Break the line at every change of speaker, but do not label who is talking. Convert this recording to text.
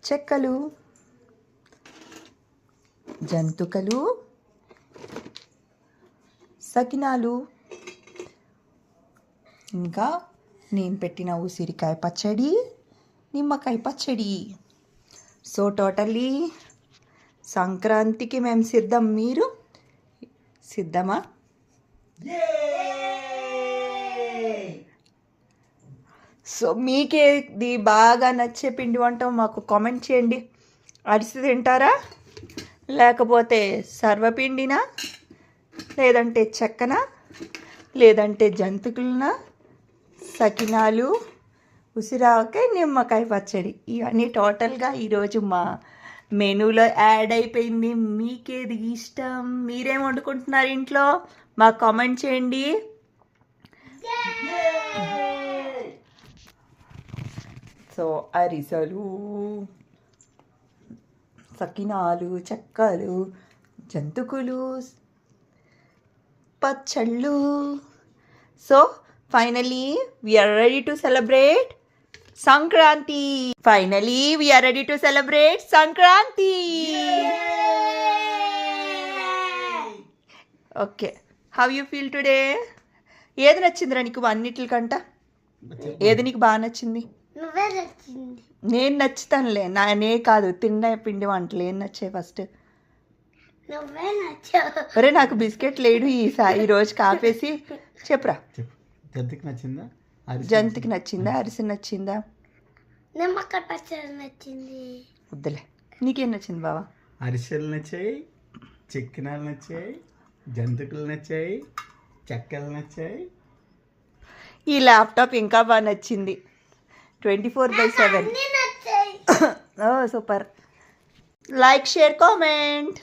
చెక్కలు, జంతుకలు, సకినాలు, ఇంకా నేను పెట్టిన ఉసిరికాయ పచ్చడి, నిమ్మకాయ పచ్చడి. సో టోటల్లీ సంక్రాంతికి మేము సిద్ధం. మీరు సిద్ధమా? సో మీకేది బాగా నచ్చే పిండి వంట మాకు కామెంట్ చేయండి. అరిసి తింటారా, లేకపోతే సర్వపిండినా, లేదంటే చెక్కన, లేదంటే జంతికలనా, సకినాలు, ఉసిరాకాయ, నిమ్మకాయ పచ్చడి, ఇవన్నీ టోటల్గా ఈరోజు మా మెనూలో యాడ్ అయిపోయింది. మీకేది ఇష్టం, మీరేం వండుకుంటున్నారు ఇంట్లో మాకు కామెంట్ చేయండి. సో అరిసెలు, సకినాలు, చెక్కలు, జంతుకులు, పచ్చళ్ళు. So finally we are ready to celebrate Sankranti. Finally, we are ready to celebrate Sankranti. Okay, how you feel today? ఏది నచ్చిందిరా నీకు అన్నిటికంట? ఏది నీకు బాగా నచ్చింది? నేను నచ్చుతానులే, నే కాదు తిన్న పిండి వంటలు ఏం నచ్చాయి ఫస్ట్? అరే నాకు బిస్కెట్ లేడు ఈరోజు కాపేసి చెప్పురా.
జంతికి నచ్చిందా?
జంతికి నచ్చిందా? అరిసి నచ్చిందా?
నిమ్మకాయ పచ్చడి నచ్చింది.
వద్దులే, నీకేం నచ్చింది బావా?
అరిసెలు నచ్చాయి, చిక్కినాలు నచ్చాయి, జంతికలు నచ్చాయి, చెక్కలు నచ్చాయి.
ఈ ల్యాప్టాప్ ఇంకా బాగా నచ్చింది. 24/7.
అన్నీ నచ్చాయి.
ఓ సూపర్. Like, share, comment.